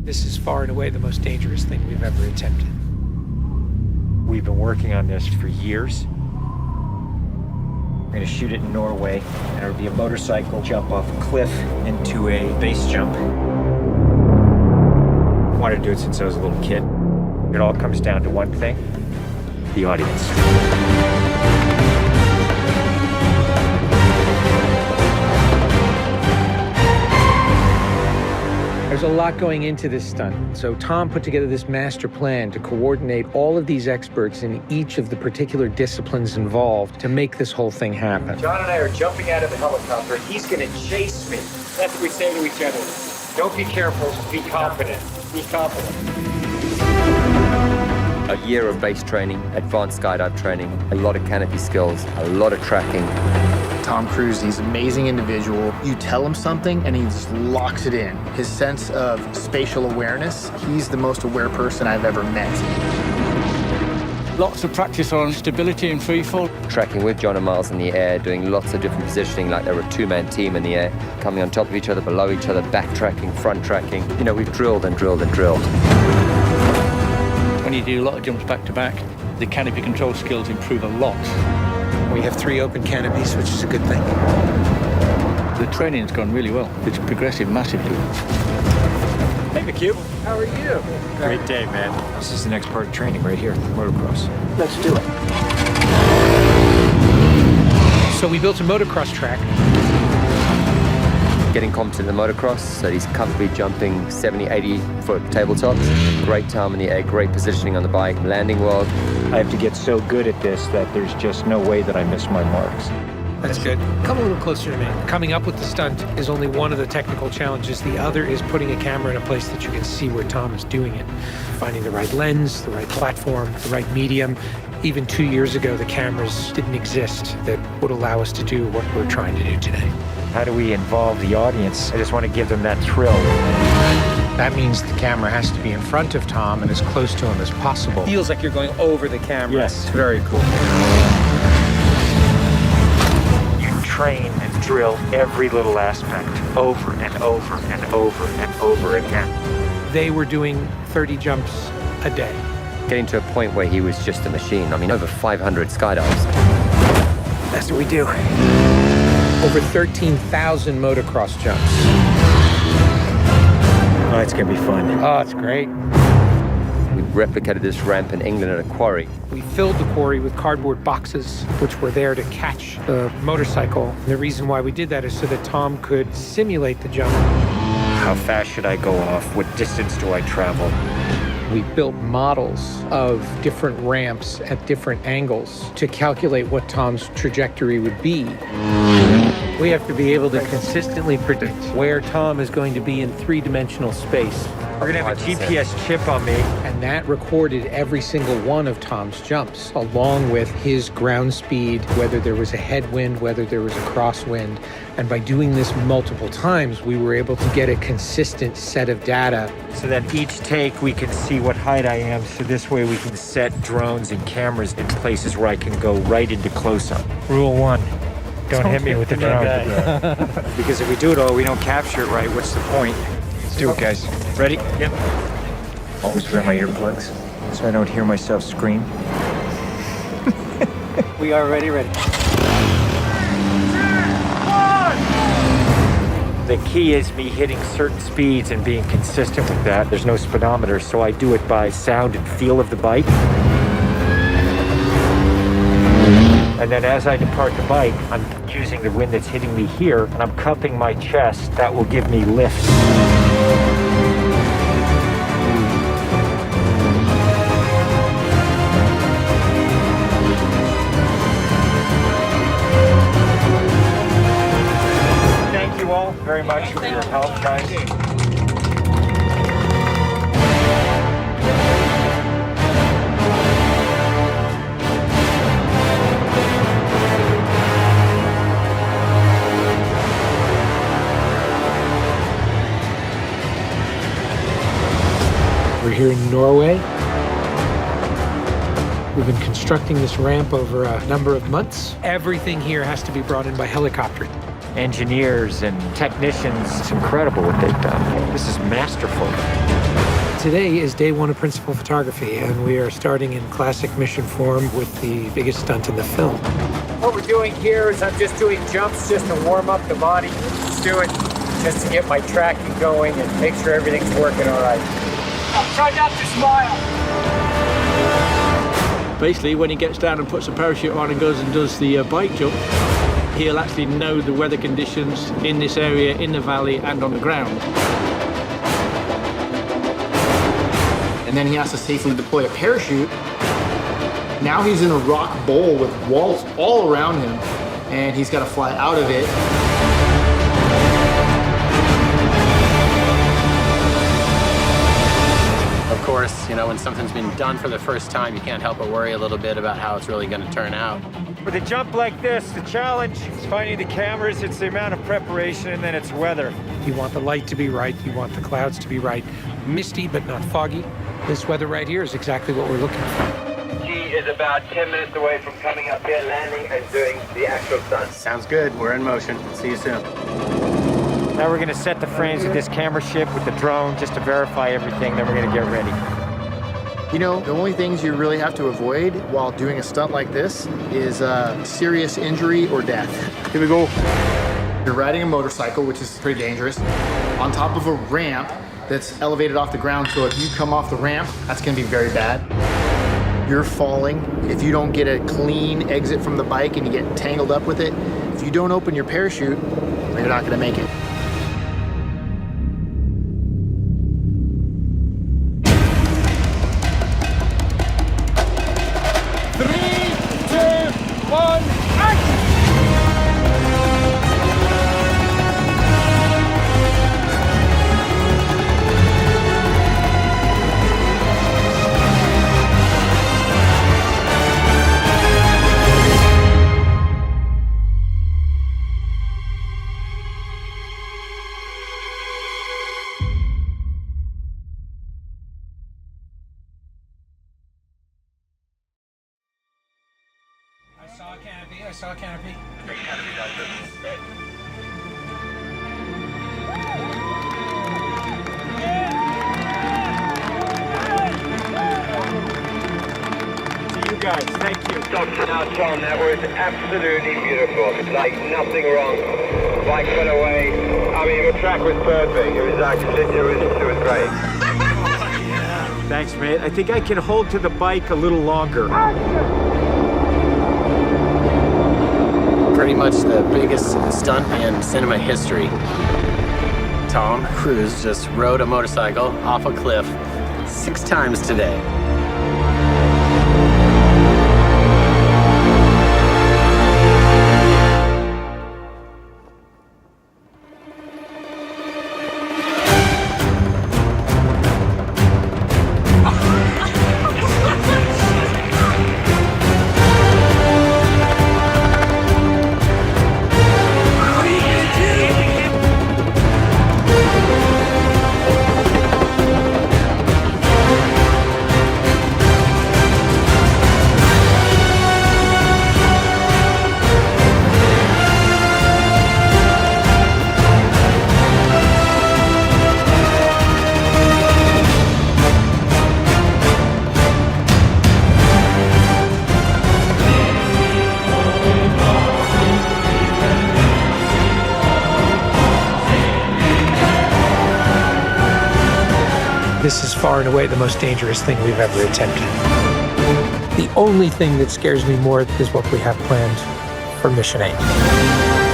This is far and away the most dangerous thing we've ever attempted. We've been working on this for years. We're gonna shoot it in Norway, and it'll be a motorcycle jump off a cliff into a base jump. I wanted to do it since I was a little kid. It all comes down to one thing: the audience. There's a lot going into this stunt. So Tom put together this master plan to coordinate all of these experts in each of the particular disciplines involved to make this whole thing happen. John and I are jumping out of the helicopter. He's gonna chase me. That's what we say to each other. Don't be careful, be confident. Be confident. A year of base training, advanced skydive training, a lot of canopy skills, a lot of tracking. Tom Cruise, he's an amazing individual. You tell him something and he just locks it in. His sense of spatial awareness, he's the most aware person I've ever met. Lots of practice on stability and freefall. Tracking with John and Miles in the air, doing lots of different positioning like they're a two-man team in the air, coming on top of each other, below each other, backtracking, front tracking. You know, we've drilled and drilled and drilled. When you do a lot of jumps back to back, the canopy control skills improve a lot. We have 3 open canopies, which is a good thing. The training's gone really well. It's progressive massively. Hey, McHugh. How are you? Great day, man. This is the next part of training right here, motocross. Let's do it. So we built a motocross track. Getting competent in the motocross, so he's comfortably jumping 70, 80-foot tabletops. Great time in the air, great positioning on the bike, landing well. I have to get so good at this that there's just no way that I miss my marks. That's good. Come a little closer to me. Coming up with the stunt is only one of the technical challenges. The other is putting a camera in a place that you can see where Tom is doing it. Finding the right lens, the right platform, the right medium. Even 2 years ago, the cameras didn't exist that would allow us to do what we're trying to do today. How do we involve the audience? I just want to give them that thrill. That means the camera has to be in front of Tom and as close to him as possible. Feels like you're going over the camera. Yes. It's very cool. You train and drill every little aspect over and over and over and over again. They were doing 30 jumps a day. Getting to a point where he was just a machine. I mean, over 500 skydives. That's what we do. Over 13,000 motocross jumps. Oh, it's gonna be fun. Oh, it's great. We replicated this ramp in England at a quarry. We filled the quarry with cardboard boxes, which were there to catch the motorcycle. And the reason why we did that is so that Tom could simulate the jump. How fast should I go off? What distance do I travel? We built models of different ramps at different angles to calculate what Tom's trajectory would be. We have to be able to consistently predict where Tom is going to be in 3-dimensional space. We're gonna have a GPS chip on me. And that recorded every single one of Tom's jumps, along with his ground speed, whether there was a headwind, whether there was a crosswind. And by doing this multiple times, we were able to get a consistent set of data. So that each take we can see what height I am, so this way we can set drones and cameras in places where I can go right into close-up. Rule 1, don't hit me with the drone. Because if we do it all, we don't capture it right, what's the point? Let's do it, guys. Ready? Yep. Always wear my earplugs so I don't hear myself scream. We are ready. The key is me hitting certain speeds and being consistent with that. There's no speedometer, so I do it by sound and feel of the bike. And then as I depart the bike, I'm using the wind that's hitting me here, and I'm cupping my chest. That will give me lift. Thank you all very much for your help, guys. We're here in Norway. We've been constructing this ramp over a number of months. Everything here has to be brought in by helicopter. engineers and technicians. It's incredible what they've done. This is masterful. Today is day one of principal photography, and we are starting in classic mission form with the biggest stunt in the film. What we're doing here is I'm just doing jumps just to warm up the body. Just do it just to get my tracking going and make sure everything's working all right. Try not to smile. Basically, when he gets down and puts a parachute on and goes and does the bike jump, he'll actually know the weather conditions in this area, in the valley, and on the ground. And then he has to safely deploy a parachute. Now he's in a rock bowl with walls all around him, and he's got to fly out of it. Of course, you know, when something's been done for the first time, you can't help but worry a little bit about how it's really going to turn out. With a jump like this, the challenge is finding the cameras, it's the amount of preparation, and then it's weather. You want the light to be right, you want the clouds to be right. Misty, but not foggy. This weather right here is exactly what we're looking for. He is about 10 minutes away from coming up here, landing, and doing the actual stunt. Sounds good. We're in motion. See you soon. Now we're going to set the frames with this camera ship with the drone just to verify everything, then we're going to get ready. You know, the only things you really have to avoid while doing a stunt like this is serious injury or death. Here we go. You're riding a motorcycle, which is pretty dangerous, on top of a ramp that's elevated off the ground, so if you come off the ramp, that's gonna be very bad. You're falling. If you don't get a clean exit from the bike and you get tangled up with it, if you don't open your parachute, you're not gonna make it. I saw a canopy. To you guys, thank you. Now, Tom, that was absolutely beautiful. Like nothing wrong. Bike went away. I mean, the track was perfect. It was actually, it was great. Thanks, mate. I think I can hold to the bike a little longer. Pretty much the biggest stunt in cinema history. Tom Cruise just rode a motorcycle off a cliff 6 times today. This is far and away the most dangerous thing we've ever attempted. The only thing that scares me more is what we have planned for Mission 8.